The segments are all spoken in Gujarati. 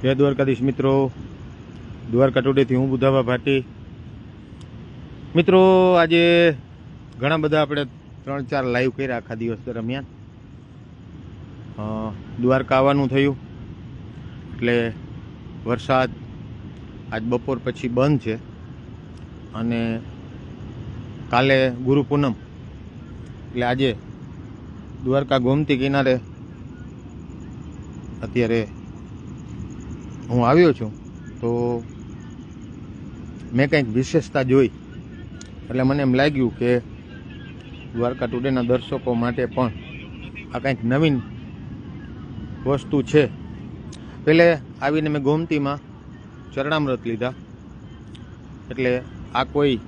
જય દ્વારકાધીશ મિત્રો, દ્વારકા ટુડેથી હું બુધાવા ભાટી. મિત્રો આજે ઘણા બધા આપણે 3-4 લાઈવ કર્યા આખા દિવસ દરમિયાન. દ્વારકા આવવાનું થયું એટલે વરસાદ આજ બપોર પછી બંધ છે અને કાલે ગુરુ પૂનમ એટલે આજે દ્વારકા ગોમતી કિનારે અત્યારે હું આવ્યો છું. તો મેં કંઈક વિશેષતા જોઈ એટલે મને એમ લાગ્યું કે દ્વારકા ટુડેના દર્શકો માટે પણ આ કંઈક નવીન વસ્તુ છે. પહેલે આવીને મેં ગોમતીમાં ચરણામૃત લીધા. એટલે આ કોઈ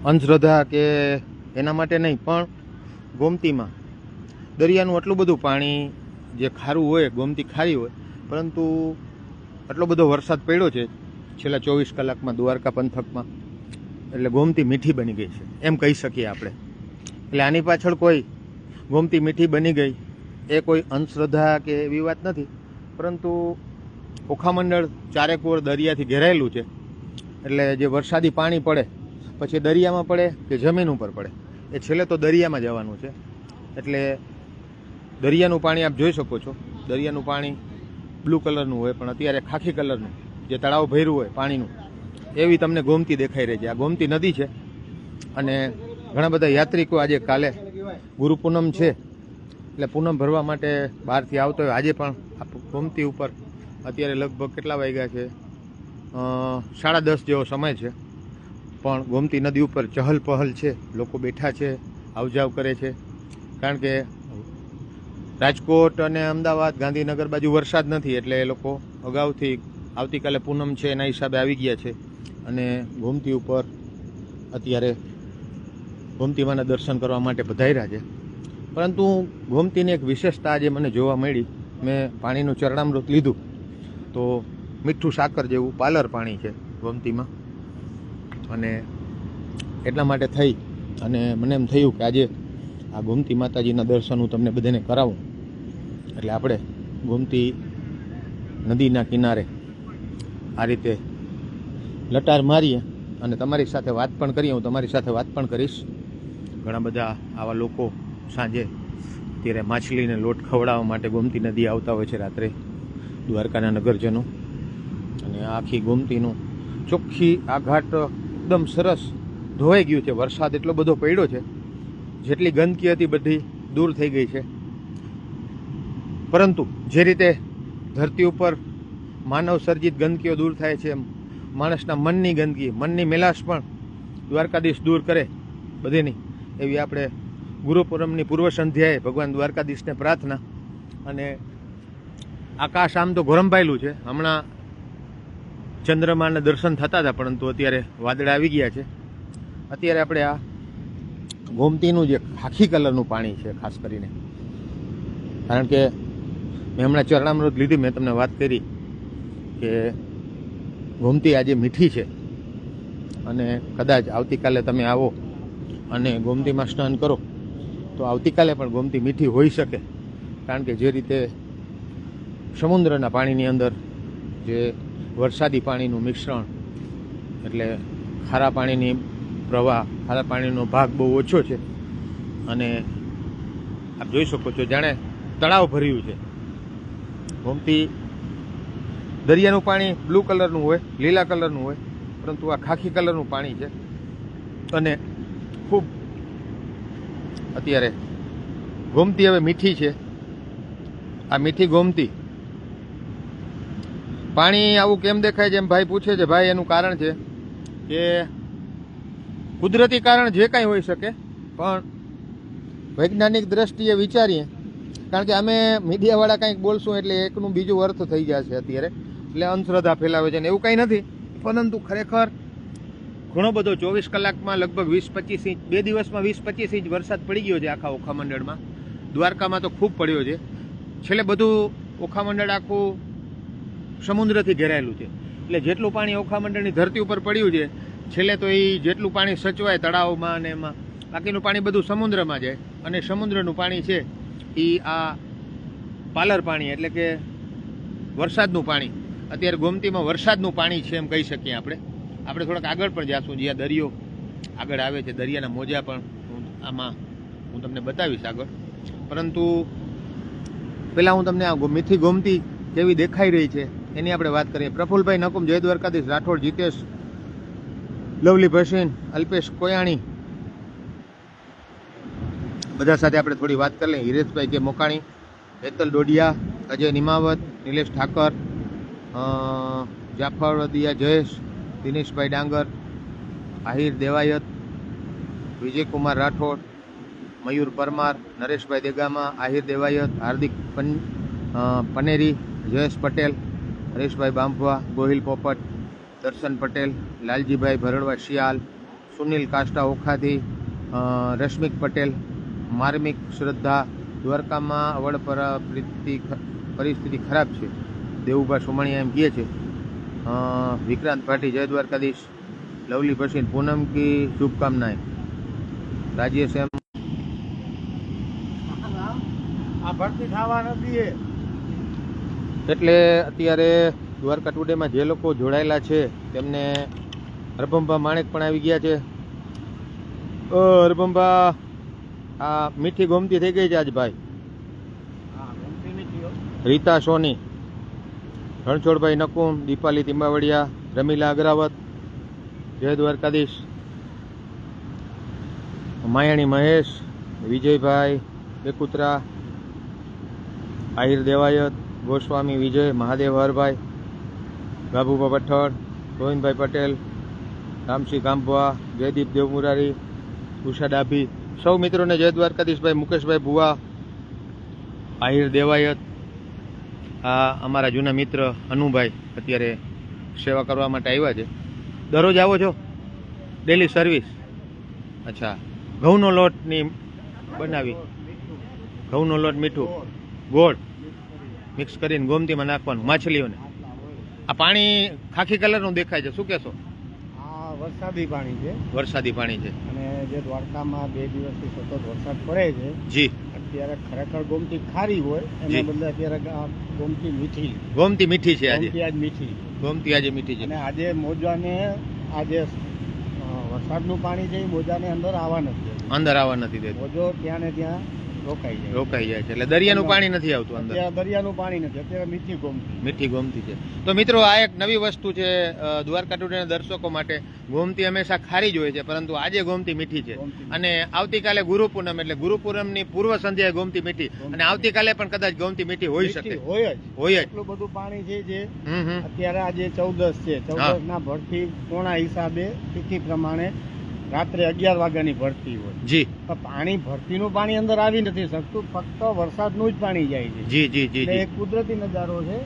અંધશ્રદ્ધા કે એના માટે નહીં, પણ ગોમતીમાં દરિયાનું આટલું બધું પાણી જે ખારું હોય, ગોમતી ખારી હોય, પરંતુ આટલો બધો વરસાદ પડ્યો છે છેલ્લા 24 કલાકમાં દ્વારકા પંથકમાં, એટલે ગોમતી મીઠી બની ગઈ છે એમ કહી શકીએ આપણે. એટલે આની પાછળ કોઈ ગોમતી મીઠી બની ગઈ એ કોઈ અંધશ્રદ્ધા કે એવી વાત નથી, પરંતુ ઓખામંડળ ચારેકોર દરિયાથી ઘેરાયેલું છે. એટલે જે વરસાદી પાણી પડે પછી દરિયામાં પડે કે જમીન ઉપર પડે, એ છેલ્લે તો દરિયામાં જવાનું છે. એટલે દરિયાનું પાણી આપ જોઈ શકો છો, દરિયાનું પાણી બ્લુ કલરનું હોય, પણ અત્યારે ખાખી કલરનું જે તળાવ ભર્યું હોય પાણીનું, એવી તમને ગોમતી દેખાઈ રહી છે. આ ગોમતી નદી છે અને ઘણા બધા યાત્રિકો આજે કાલે ગુરુ પૂનમ છે એટલે પૂનમ ભરવા માટે બહારથી આવતો હોય. આજે પણ ગોમતી ઉપર અત્યારે લગભગ કેટલા વાગ્યા છે, 10:30 જેવો સમય છે, પણ ગોમતી નદી ઉપર ચહલ પહલ છે, લોકો બેઠા છે, આવજાવ કરે છે. કારણ કે રાજકોટ અને અમદાવાદ, ગાંધીનગર બાજુ વરસાદ નથી, એટલે એ લોકો અગાઉથી આવતીકાલે પૂનમ છે એના હિસાબે આવી ગયા છે અને ગોમતી ઉપર અત્યારે ગોમતીમાના દર્શન કરવા માટે પધાર્યા છે. પરંતુ ગોમતીની એક વિશેષતા આજે મને જોવા મળી. મેં પાણીનું ચરણામૃત લીધું તો મીઠું સાકર જેવું પાલર પાણી છે ગોમતીમાં, અને એટલા માટે થઈ અને મને એમ થયું કે આજે આ ગોમતી માતાજીના દર્શન હું તમને બધાને કરાવું. એટલે આપણે ગોમતી નદીના કિનારે આ રીતે લટાર મારીએ અને તમારી સાથે વાત પણ કરીએ. હું તમારી સાથે વાત પણ કરીશ. ઘણા બધા આવા લોકો સાંજે અત્યારે માછલીને લોટ ખવડાવવા માટે ગોમતી નદી આવતા હોય છે રાત્રે, દ્વારકાના નગરજનો. અને આખી ગોમતીનું ચોખ્ખી આ ઘાટ એકદમ સરસ ધોવાઈ ગયું છે. વરસાદ એટલો બધો પડ્યો છે, જેટલી ગંદકી હતી બધી દૂર થઈ ગઈ છે. પરંતુ જે રીતે ધરતી ઉપર માનવ સર્જિત ગંદકીઓ દૂર થાય છે, એમ માણસના મનની ગંદકી, મનની મેલાશ પણ દ્વારકાધીશ દૂર કરે બધીની, એવી આપણે ગુરુ પૂનમની પૂર્વ સંધ્યાએ ભગવાન દ્વારકાધીશને પ્રાર્થના. અને આકાશ આમ તો ગોરંભાયેલું છે, હમણાં ચંદ્રમાના દર્શન થતા હતા, પરંતુ અત્યારે વાદળા આવી ગયા છે. અત્યારે આપણે આ ગોમતીનું જે ખાખી કલરનું પાણી છે ખાસ કરીને, કારણ કે મેં હમણાં ચરણામૃત લીધી, મેં તમને વાત કરી કે ગોમતી આજે મીઠી છે અને કદાચ આવતીકાલે તમે આવો અને ગોમતીમાં સ્નાન કરો તો આવતીકાલે પણ ગોમતી મીઠી હોઈ શકે. કારણ કે જે રીતે સમુદ્રના પાણીની અંદર જે વરસાદી પાણીનું મિશ્રણ, એટલે ખારા પાણીની પ્રવાહ, ખારા પાણીનો ભાગ બહુ ઓછો છે અને આપ જોઈ શકો છો જાણે તળાવ ભર્યું છે. ગોમતી દરિયાનું પાણી બ્લુ કલરનું હોય, લીલા કલરનું હોય, પરંતુ આ ખાખી કલરનું પાણી છે. અને ખૂબ અત્યારે ગોમતી હવે મીઠી છે. આ મીઠી ગોમતી પાણી આવું કેમ દેખાય છે એમ ભાઈ પૂછે છે. ભાઈ એનું કારણ છે કે કુદરતી કારણ જે કાંઈ હોઈ શકે, પણ વૈજ્ઞાનિક દ્રષ્ટિએ વિચારીએ, કારણ કે અમે મીડિયાવાળા કંઈક બોલશું એટલે એકનું બીજું અર્થ થઈ જાય છે અત્યારે, એટલે અંધશ્રદ્ધા ફેલાવે છે ને એવું કંઈ નથી. પરંતુ ખરેખર ઘણો બધો 24 કલાકમાં લગભગ 20-25 ઇંચ, 2 દિવસમાં 20-25 ઇંચ વરસાદ પડી ગયો છે આખા ઓખામંડળમાં. દ્વારકામાં તો ખૂબ પડ્યો છે. છેલ્લે બધું ઓખામંડળ આખું સમુદ્રથી ઘેરાયેલું છે, એટલે જેટલું પાણી ઓખામંડળની ધરતી ઉપર પડ્યું છે, છેલ્લે તો એ જેટલું પાણી સચવાય તળાવમાં અને એમાં, બાકીનું પાણી બધું સમુદ્રમાં જાય. અને સમુદ્રનું પાણી છે એ આ પાલર પાણી એટલે કે વરસાદનું પાણી અત્યારે ગોમતીમાં વરસાદનું પાણી છે એમ કહી શકીએ આપણે થોડાક આગળ પણ જાશું જ્યાં દરિયો આગળ આવે છે, દરિયાના મોજા પણ હું તમને બતાવીશ આગળ. પરંતુ પહેલાં હું તમને આ મીઠી ગોમતી કેવી દેખાઈ રહી છે એની આપણે વાત કરીએ. પ્રફુલભાઈ નકુમ, જય દ્વારકાધીશ, રાઠોડ જીતેશ, લવલી ભસીન, અલ્પેશ કોયાણી, બધા સાથે આપણે થોડી વાત કરી લઈએ. હિરેશભાઈ કે મોકાણી, હેતલ ડોડિયા, અજય નિમાવત, નિલેશ ઠાકર, જાફર વદિયા જયેશ, દિનેશભાઈ ડાંગર, આહિર દેવાયત, વિજયકુમાર રાઠોડ, મયુર પરમાર, નરેશભાઈ દેગામા, આહિર દેવાયત, હાર્દિક પનેરી, જયેશ પટેલ, હરેશભાઈ બાંભવા, ગોહિલ પોપટ, દર્શન પટેલ, લાલજીભાઈ ભરડવા શિયાલ, સુનિલ કાષ્ટા ઓખાથી, રશ્મિક પટેલ, માર્મિક શ્રદ્ધા, દ્વારકામાં અવળ પરિસ્થિતિ ખરાબ છે, દેવુભા સુમણિયા એમ કહે છે. વિક્રાંત ભાટી, જય દ્વારકાધીશ, લવલી ભસીન, પૂનમ કી શુભકામનાएं, રાજેશ એમ આ ભરતી થવા નથી. એટલે અત્યારે દ્વારકા ટુડેમાં જે લોકો જોડાયેલા છે તેમને હરભંભા માણેક પણ આવી ગયા છે. હરભંભા, આ મીઠી ગોમતી થઈ ગઈ છે આજ ભાઈ. રીતા સોની, રણછોડભાઈ નકુમ, દીપાલી તિંબાવડિયા, રમીલા અગ્રાવત, જય દ્વારકાધીશ, માયાણી મહેશ, વિજયભાઈ બેકુત્રા, આહિર દેવાયત, ગોસ્વામી વિજય, મહાદેવ હરભાઈ, ગાભુભા પઠ્ઠડ, ગોવિંદભાઈ પટેલ, રામસિંહ કાંભવા, જયદીપ દેવમુરારી, ઉષા ડાભી, સૌ મિત્રોને જય દ્વારકાધીશભાઈ. મુકેશભાઈ ભુવા, આહિર દેવાયત, આ અમારા જૂના મિત્ર અનુભાઈ અત્યારે સેવા કરવા માટે આવ્યા છે. દરરોજ આવો છો? Daily service? અચ્છા. ઘઉંનો લોટની બનાવી, ઘઉંનો લોટ, મીઠું, ગોળ મિક્સ કરીને ગોમતીમાં નાખવાનું માછલીઓને. આ પાણી ખાખી કલરનું દેખાય છે, શું કહેશો? આ વરસાદી પાણી છે. વરસાદી પાણી છે. અને જે દ્વારકામાં 2 દિવસથી સતત વરસાદ પડે છે, જી, અત્યારે ખરેખર ગોમતી ખારી હોય એના બદલે અત્યારે ગોમતી મીઠી. ગોમતી મીઠી છે આજે. આજ મીઠી. ગોમતી આજે મીઠી છે. અને આજે મોજાને આજે વરસાદનું પાણી છે એ મોજાને અંદર આવવા નથી દેતું. મોજો ત્યાં ને ત્યાં રોકાઈ જાય છે. એટલે દરિયાનું પાણી નથી આવતું અંદર. દરિયાનું પાણી નથી, અત્યારે મીઠી ગોમતી છે. તો મિત્રો, આ એક નવી વસ્તુ છે દ્વારકા ટુડેના દર્શકો માટે. ગોમતી હંમેશા ખારી જ હોય છે, પરંતુ આજે ગોમતી મીઠી છે. અને આવતીકાલે ગુરુ પૂનમ, એટલે ગુરુ પૂનમની પૂર્વ સંધ્યાએ ગોમતી મીઠી, અને આવતીકાલે પણ કદાચ ગોમતી મીઠી હોઈ શકે. હોય જ. એટલું બધું પાણી છે જે અત્યારે આજે 14 છે. 14 ના ભરતી કોણા હિસાબે તિથિ પ્રમાણે રાત્રે 11 વાગ્યાની ભરતી હોય. જી. પાણી ભરતીનું પાણી અંદર આવી નથી શકતું, ફક્ત વરસાદનું જ પાણી જાય છે. જી જી જી. એક કુદરતી નજારો છે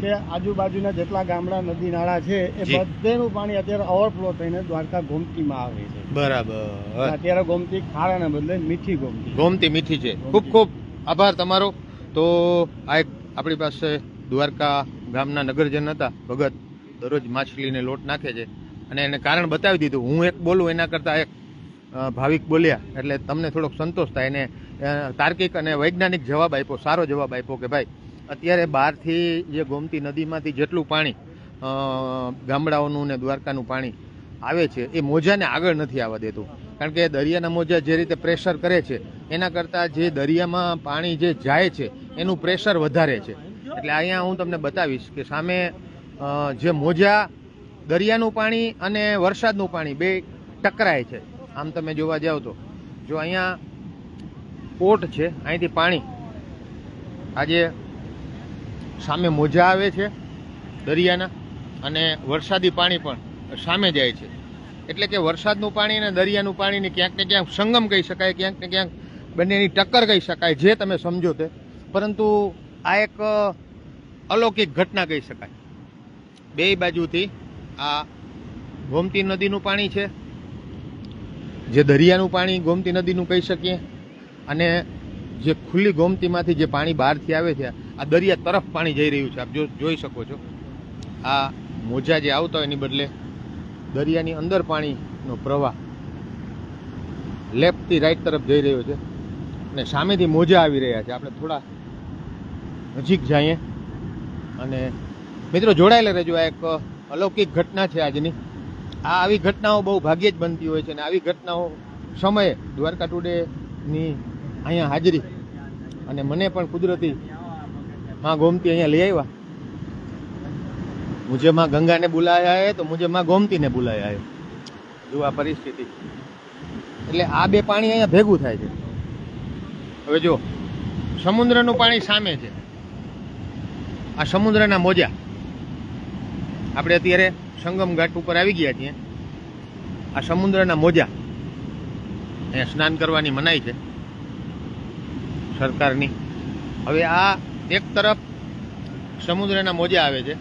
કે આજુબાજુના જેટલા ગામડા નદી નાળા છે એ બધેનું પાણી અત્યારે ઓવરફ્લો થઈને દ્વારકા ગોમતીમાં આવે છે. બરાબર. અત્યારે ગોમતી ખારાને બદલે મીઠી ગોમતી મીઠી છે. ખૂબ ખૂબ આભાર તમારો. તો આ એક આપણી પાસે દ્વારકા ગામના નગરજન હતા ભગત, દરરોજ માછલીને લોટ નાખે છે અને એને કારણ બતાવી દીધું. હું એક બોલું એના કરતાં એક ભાવિક બોલ્યા એટલે તમને થોડોક સંતોષ થાય. એને તાર્કિક અને વૈજ્ઞાનિક જવાબ આપ્યો, સારો જવાબ આપ્યો કે ભાઈ અત્યારે બહારથી જે ગોમતી નદીમાંથી જેટલું પાણી ગામડાઓનું ને દ્વારકાનું પાણી આવે છે એ મોજાને આગળ નથી આવવા દેતું. કારણ કે દરિયાના મોજા જે રીતે પ્રેશર કરે છે એના કરતાં જે દરિયામાં પાણી જે જાય છે એનું પ્રેશર વધારે છે. એટલે અહીંયા હું તમને બતાવીશ કે સામે જે મોજા દરિયાનું પાણી અને વરસાદનું પાણી બે ટકરાય છે. આમ તમે જોવા જાઓ તો જો અહીંયા પોટ છે, અહીંથી પાણી આજે સામે મોજા આવે છે દરિયાના, અને વરસાદી પાણી પણ સામે જાય છે. એટલે કે વરસાદનું પાણી અને દરિયાનું પાણીની ક્યાંક ને ક્યાંક સંગમ કહી શકાય, ક્યાંક ને ક્યાંક બંનેની ટક્કર કહી શકાય, જે તમે સમજો તે. પરંતુ આ એક અલૌકિક ઘટના કહી શકાય. બે બાજુથી આ ગોમતી નદીનું પાણી છે, જે દરિયાનું પાણી ગોમતી નદીનું કહી શકીએ, અને જે ખુલ્લી ગોમતીમાંથી જે પાણી બહારથી આવે છે આ દરિયા તરફ પાણી જઈ રહ્યું છે. આપ જોઈ શકો છો આ મોજા જે આવતા હોય એની બદલે દરિયાની અંદર પાણીનો પ્રવાહ લેફ્ટથી રાઈટ તરફ જઈ રહ્યો છે, અને સામેથી મોજા આવી રહ્યા છે. આપણે થોડા નજીક જઈએ અને મિત્રો જોડાયેલા રહેજો. આ એક અલૌકિક ઘટના છે આજની. આ આવી ઘટનાઓ બહુ ભાગ્યે જ બનતી હોય છે અને આવી ઘટનાઓ સમયે દ્વારકા ટુડેની અહીંયા હાજરી અને મને પણ કુદરતી માં ગોમતી અહીંયા લઈ આવ્યા. મુझे माँ गंगा ने बुलाया है तो मुझे माँ गोमती ने बुलाया है. જો આ પરિસ્થિતિ, એટલે આ બે પાણી અહીંયા ભેગું થાય છે. હવે જો સમુદ્રનું પાણી સામે છે, આ સમુદ્રના મોજા. આપણે અત્યારે સંગમ ઘાટ ઉપર આવી ગયા છીએ. આ સમુદ્રના મોજા, અહીંયા સ્નાન કરવાની મનાઈ છે સરકારની. હવે આ એક તરફ સમુદ્રના મોજા આવે છે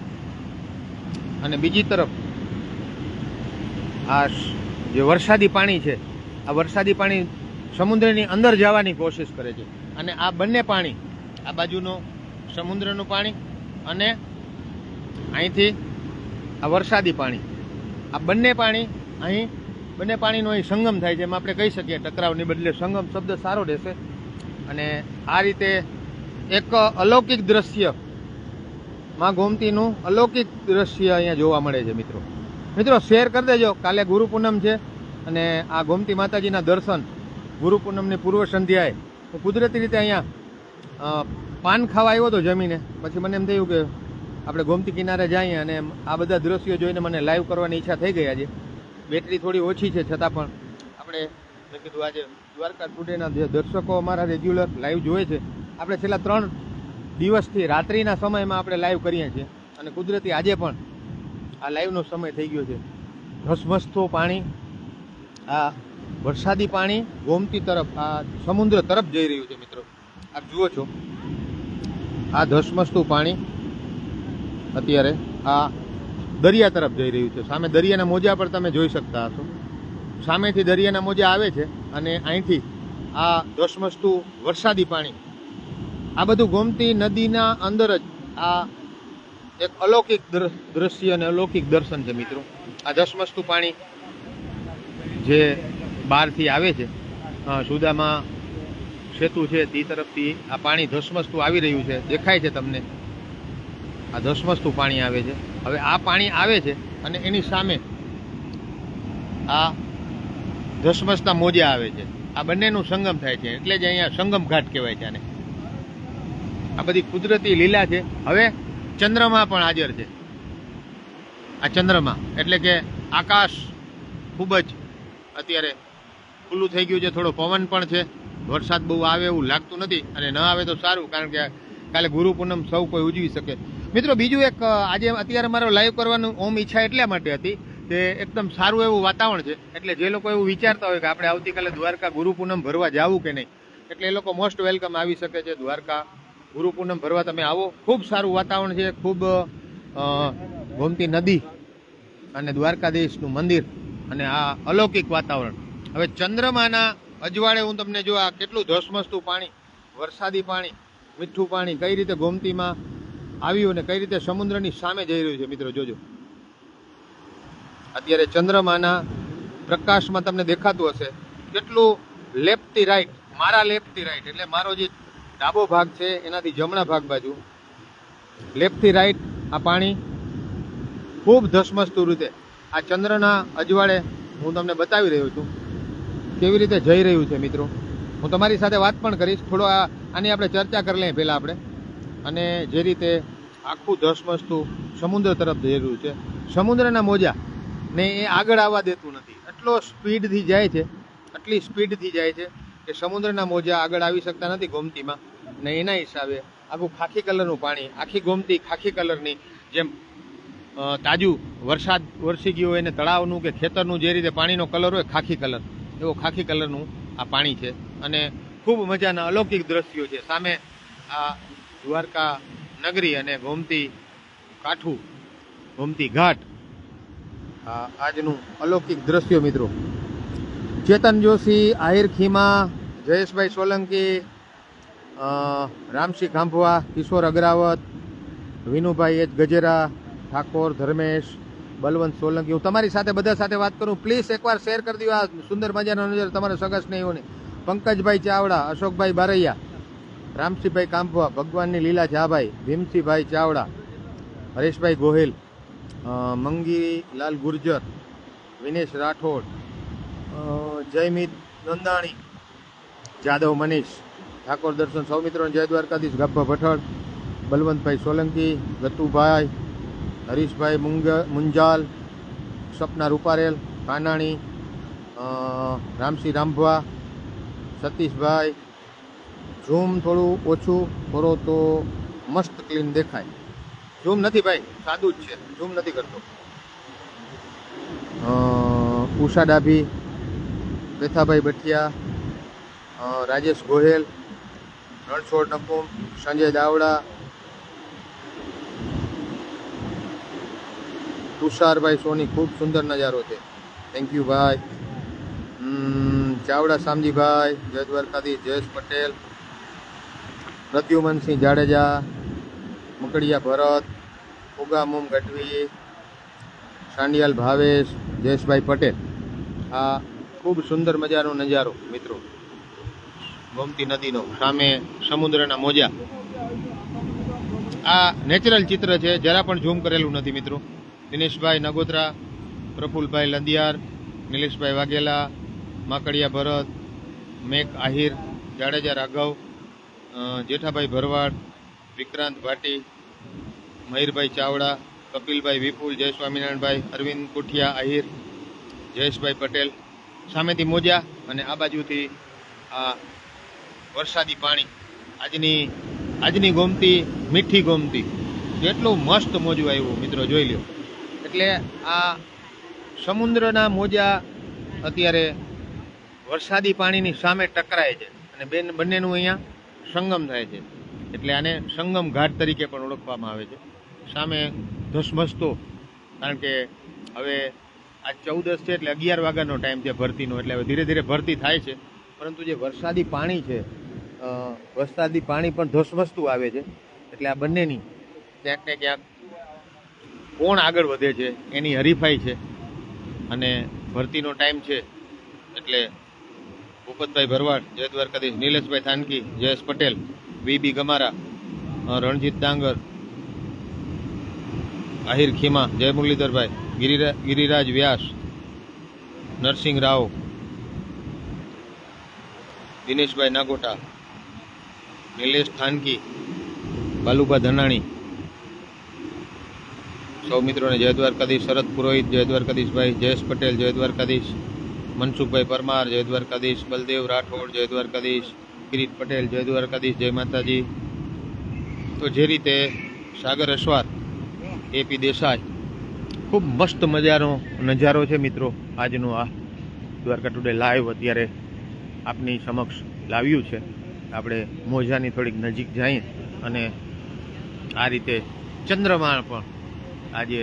અને બીજી તરફ આ જે વરસાદી પાણી છે, આ વરસાદી પાણી સમુદ્રની અંદર જવાની કોશિશ કરે છે. અને આ બંને પાણી, આ બાજુનું સમુદ્રનું પાણી અને અહીંથી આ વરસાદી પાણી, આ બંને પાણી અહીં, બંને પાણીનો અહીં સંગમ થાય છે. એમ આપણે કહી શકીએ ટકરાવની બદલે સંગમ શબ્દ સારો રહેશે. અને આ રીતે એક અલૌકિક દ્રશ્ય, માં ગોમતીનું અલૌકિક દ્રશ્ય અહીંયા જોવા મળે છે. મિત્રો શેર કરી દેજો. કાલે ગુરુ પૂનમ છે અને આ ગોમતી માતાજીના દર્શન ગુરુ પૂનમની પૂર્વ સંધ્યાએ હું કુદરતી રીતે અહીંયા પાન ખાવા આવ્યો હતો જમીને. પછી મને એમ થયું કે આપણે ગોમતી કિનારે જઈએ અને આ બધા દ્રશ્યો જોઈને મને લાઈવ કરવાની ઈચ્છા થઈ ગઈ. આજે બેટરી થોડી ઓછી છે છતાં પણ આપણે મેં કીધું આજે દ્વારકા ટુડેના જે દર્શકો અમારા રેગ્યુલર લાઈવ જોવે છે, આપણે છેલ્લા 3 દિવસથી રાત્રિના સમયમાં આપણે લાઈવ કરીએ છીએ અને કુદરતી આજે પણ આ લાઈવનો સમય થઈ ગયો છે. ધસમસતું પાણી, આ વરસાદી પાણી ગોમતી તરફ, આ સમુદ્ર તરફ જઈ રહ્યું છે. મિત્રો આપ જુઓ છો, આ ધસમસતું પાણી અત્યારે આ દરિયા તરફ જઈ રહ્યું છે. સામે દરિયાના મોજા પર તમે જોઈ શકતા હશો. સામેથી દરિયાના મોજા આવે છે અને અહીંથી આ ધસમસતું વરસાદી પાણી, આ બધું ગોમતી નદીના અંદર જ આ એક અલૌકિક દ્રશ્ય અને અલૌકિક દર્શન છે. મિત્રો આ ધસમસતું પાણી જે બહારથી આવે છે, સુદામા સેતુ છે તે તરફથી આ પાણી ધસમસતું આવી રહ્યું છે. દેખાય છે તમને, આ ધસમસતું પાણી આવે છે. હવે આ પાણી આવે છે અને એની સામે આ ધસમસતા મોજા આવે છે. આ બંનેનું સંગમ થાય છે, એટલે જ અહીંયા સંગમ ઘાટ કહેવાય છે આને. આ બધી કુદરતી લીલા છે. હવે ચંદ્રમા પણ હાજર છે. આ ચંદ્રમા એટલે કે આકાશ ખૂબ જ અત્યારે ખુલ્લું થઈ ગયું છે. થોડો પવન પણ છે. વરસાદ બહુ આવે એવું લાગતું નથી અને ન આવે તો સારું, કારણ કે કાલે ગુરુ પૂનમ સૌ કોઈ ઉજવી શકે. મિત્રો બીજું એક આજે અત્યારે મારો લાઈવ કરવાનું ઓમ ઈચ્છા એટલા માટે હતી કે એકદમ સારું એવું વાતાવરણ છે. એટલે જે લોકો એવું વિચારતા હોય કે આપણે આવતીકાલે દ્વારકા ગુરુ પૂનમ ભરવા જવું કે નહીં, એટલે એ લોકો મોસ્ટ વેલકમ આવી શકે છે દ્વારકા ગુરુ પૂનમ ભરવા. તમે આવો, ખૂબ સારું વાતાવરણ છે. ખૂબ ગોમતી નદી અને દ્વારકાધીશનું મંદિર અને આ અલૌકિક વાતાવરણ. હવે ચંદ્રમાના અજવાળે હું તમને જો આ કેટલું ધસમસતું પાણી, વરસાદી પાણી, મીઠું પાણી કઈ રીતે ગોમતીમાં આવ્યું અને કઈ રીતે સમુદ્રની સામે જઈ રહ્યું છે. મિત્રો જોજો, અત્યારે ચંદ્રમાના પ્રકાશમાં તમને દેખાતું હશે કેટલું લેફ્ટથી રાઈટ, મારા લેફ્ટથી રાઈટ એટલે મારો જે ડાબો ભાગ છે એનાથી જમણા ભાગ બાજુ લેફ્ટથી રાઈટ આ પાણી ખૂબ ધસમસતું રીતે આ ચંદ્રના અજવાળે હું તમને બતાવી રહ્યો છું કેવી રીતે જઈ રહ્યું છે. મિત્રો હું તમારી સાથે વાત પણ કરીશ. થોડો આની આપણે ચર્ચા કરી લઈએ પહેલાં આપણે. અને જે રીતે આખું ધસમસતું સમુદ્ર તરફ જઈ રહ્યું છે, સમુદ્રના મોજા ને એ આગળ આવવા દેતું નથી. એટલો સ્પીડથી જાય છે, આટલી સ્પીડથી જાય છે કે સમુદ્રના મોજા આગળ આવી શકતા નથી ગોમતીમાં. ને એના હિસાબે આખું ખાખી કલરનું પાણી, આખી ગોમતી ખાખી કલરની, જેમ તાજું વરસાદ વરસી ગયો હોય ને તળાવનું કે ખેતરનું જે રીતે પાણીનો કલર હોય ખાખી કલર, એવો ખાખી કલરનું આ પાણી છે. અને ખૂબ મજાના અલૌકિક દ્રશ્યો છે. સામે આ દ્વારકા નગરી અને ગોમતી કાંઠું, ગોમતી ઘાટ, આ આજનું અલૌકિક દ્રશ્યો. મિત્રો ચેતન જોશી, આહિર ખીમા, જયેશભાઈ સોલંકી, રામસિંહ ખાંભવા, કિશોર અગ્રાવત, વિનુભાઈ એચ ગજેરા, ઠાકોર, ધર્મેશ, બલવંત સોલંકી. હું તમારી સાથે બધા સાથે વાત કરું, પ્લીઝ એકવાર શેર કરી દો આ સુંદર મજાનો નજર તમારા સગા સ્નેહીઓને. પંકજભાઈ ચાવડા, અશોકભાઈ બારૈયા, રામસિંહભાઈ કાંભવા, ભગવાનની લીલા ઝાભાઈ, ભીમસિંહભાઈ ચાવડા, હરેશભાઈ ગોહિલ, મંગીલાલ ગુર્જર, વિનેશ રાઠોડ, જયમિત નંદાણી, જાદવ મનીષ, ઠાકોર દર્શન, સૌ મિત્રોને જય દ્વારકાધીશ. ગબ્બા ભઠ્ઠડ, બલવંતભાઈ સોલંકી, ગતુભાઈ, હરીશભાઈ મુંજાલ, સપના રૂપારેલ, કાનાણી, રામસિંહ રામભા, સતીશભાઈ. ઝૂમ થોડું ઓછું કરો તો મસ્ત ક્લીન દેખાય. ઝૂમ નથી ભાઈ, સાદું જ છે, ઝૂમ નથી કરતો. ઉષા ડાભી, પેથાભાઈ બઠિયા, રાજેશ ગોહેલ, રણછોડ નકુમ, સંજય દાવડા, તુષારભાઈ સોની. ખૂબ સુંદર નજારો છે, થેન્ક યુ ભાઈ. ચાવડા શામજીભાઈ, જય દ્વારકાધીશ. જયેશ પટેલ, પ્રદ્યુમનસિંહ જાડેજા, મકડિયા ભરત, ઉગામુમ ગઢવી, સાંડિયાલ ભાવેશ, જયેશભાઈ પટેલ. આ ખૂબ સુંદર મજાનો નજારો મિત્રો, ગોમતી નદીનો, સામે સમુદ્રના મોજા. આ નેચરલ ચિત્ર છે, જરા પણ ઝૂમ કરેલું નથી મિત્રો. દિનેશભાઈ નગોત્રા, પ્રફુલભાઈ લંધિયાર, નિલેશભાઈ વાઘેલા, માકડિયા ભરત, મેક આહિર, જાડેજા રાઘવ, જેઠાભાઈ ભરવાડ, વિક્રાંત ભાટી, મહીરભાઈ ચાવડા, કપિલભાઈ વિપુલ, જય સ્વામિનારાયણભાઈ, અરવિંદ કુઠિયા આહિર, જયેશભાઈ પટેલ. સામેથી મોજા અને આ બાજુથી આ વરસાદી પાણી. આજની ગોમતી, મીઠી ગોમતી, કેટલું મસ્ત મોજું આવ્યું મિત્રો, જોઈ લ્યો. એટલે આ સમુદ્રના મોજા અત્યારે વરસાદી પાણીની સામે ટકરાય છે અને બંનેનું અહીંયા સંગમ થાય છે. એટલે આને સંગમ ઘાટ તરીકે પણ ઓળખવામાં આવે છે. સામે ધસમસતો, કારણ કે હવે આ 14 છે એટલે 11 વાગ્યાનો ટાઈમ છે ભરતીનો, એટલે હવે ધીરે ધીરે ભરતી થાય છે. પરંતુ જે વરસાદી પાણી છે, વરસાદી પાણી પણ ધસમસતું આવે છે. એટલે આ બંનેની ક્યાંક ને ક્યાંક કોણ આગળ વધે છે એની હરીફાઈ છે. અને ભરતીનો ટાઈમ છે એટલે ભૂપતભાઈ ભરવાડ, જય દ્વારકાધીશ, નિલેશભાઈ થાનકી, જયેશ પટેલ, વીબી ગમારા, રણજીત ડાંગર, આહિર ખીમા, જય મુરલીધરભાઈ, ગિરિરાજ વ્યાસ, નરસિંહ રાવ, દિનેશભાઈ નાગોટા, નિલેશ થાનકી, બાલુભા ધનાણી. સૌ મિત્રોને જય દ્વારકાધીશ. શરદ પુરોહિત, જય દ્વારકાધીશભાઈ, જયેશ પટેલ, જય દ્વારકાધીશ, મનસુખભાઈ પરમાર, જય દ્વારકાધીશ, બલદેવ રાઠોડ, જય દ્વારકાધીશ, કિરીટ પટેલ, જય દ્વારકાધીશ, જય માતાજી. તો જે રીતે સાગર અશ્વાર, એપી દેસાઈ, ખૂબ મસ્ત મજાનો નજારો છે મિત્રો. આજનો આ દ્વારકા ટુડે લાઈવ અત્યારે આપની સમક્ષ લાવ્યું છે. આપણે મોજાની થોડીક નજીક જઈએ અને આ રીતે ચંદ્રમાન પણ આજે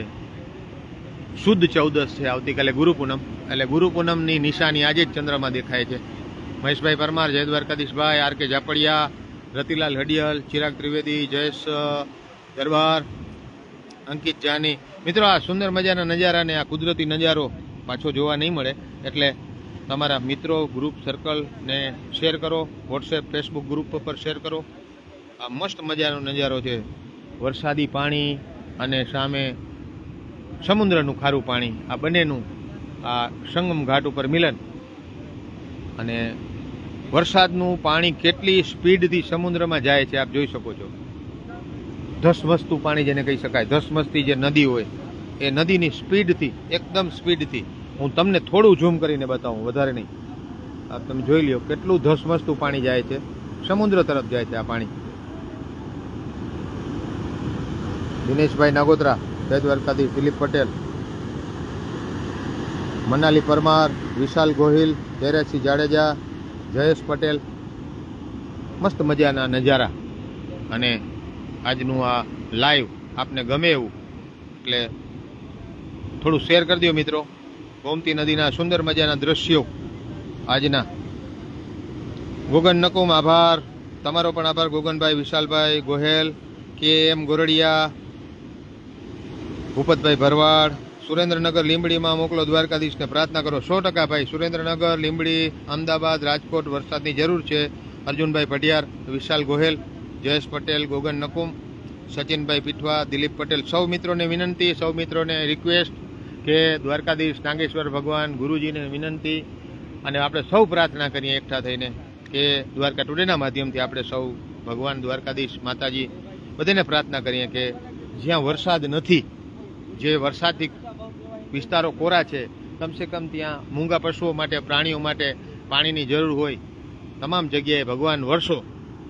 શુદ્ધ 14 છે, આવતીકાલે ગુરુ પૂનમ, એટલે ગુરુ પૂનમની નિશાની આજે જ ચંદ્રમાં દેખાય છે. મહેશભાઈ પરમાર, જય દ્વારકાધીશભાઈ, આર કે જાપડિયા, રતિલાલ હડિયલ, ચિરાગ ત્રિવેદી, જયેશ દરબાર, અંકિત જાની. મિત્રો આ સુંદર મજાના નજારાને, આ કુદરતી નજારો પાછો જોવા નહીં મળે, એટલે તમારા મિત્રો, ગ્રુપ સર્કલને શેર કરો, વોટ્સએપ ફેસબુક ગ્રુપ પર શેર કરો. આ મસ્ત મજાનો નજારો છે, વરસાદી પાણી અને સામે સમુદ્રનું ખારું પાણી, આ બંનેનું આ સંગમ ઘાટ ઉપર મિલન. અને વરસાદનું પાણી કેટલી સ્પીડથી સમુદ્રમાં જાય છે આપ જોઈ શકો છો. ધસમસતું પાણી જેને કહી શકાય, ધસમસતી જે નદી હોય એ નદીની સ્પીડથી, એકદમ સ્પીડથી, હું તમને થોડું ઝૂમ કરીને બતાવું, વધારે નહીં. આ તમે જોઈ લ્યો કેટલું ધસમસતું પાણી જાય છે, સમુદ્ર તરફ જાય છે આ પાણી. દિનેશભાઈ નાગોત્રા, જય દ્વારકાધીશ, દિલીપ પટેલ, મનાલી પરમાર, વિશાલ ગોહિલ, જયરાજસિંહ જાડેજા, જયેશ પટેલ. મસ્ત મજાના નજારા. અને આજનું આ લાઈવ આપને ગમે એવું એટલે થોડું શેર કરી દો મિત્રો. ગોમતી નદીના સુંદર મજાના દ્રશ્યો આજના. ગોગન નકુમ, આભાર, તમારો પણ આભાર ગોગનભાઈ, વિશાલભાઈ ગોહેલ, કે એમ ગોરડિયા, ભૂપતભાઈ ભરવાડ. સુરેન્દ્રનગર લીંબડીમાં મોકલો દ્વારકાધીશને પ્રાર્થના કરો. 100% ભાઈ, સુરેન્દ્રનગર, લીંબડી, અમદાવાદ, રાજકોટ વરસાદની જરૂર છે. અર્જુનભાઈ પઢિયાર, વિશાલ ગોહેલ, જયેશ પટેલ, ગોગન નકુમ, સચિનભાઈ પીઠવા, દિલીપ પટેલ, સૌ મિત્રોને વિનંતી, સૌ મિત્રોને રિક્વેસ્ટ કે દ્વારકાધીશ નાગેશ્વર ભગવાન ગુરુજીને વિનંતી અને આપણે સૌ પ્રાર્થના કરીએ એકઠા થઈને કે દ્વારકા ટુડેના માધ્યમથી આપણે સૌ ભગવાન દ્વારકાધીશ માતાજી બધાને પ્રાર્થના કરીએ કે જ્યાં વરસાદ નથી, જે વરસાદથી વિસ્તારો કોરા છે, કમસે કમ ત્યાં મૂંગા પશુઓ માટે, પ્રાણીઓ માટે પાણીની જરૂર હોય, તમામ જગ્યાએ ભગવાન વરસો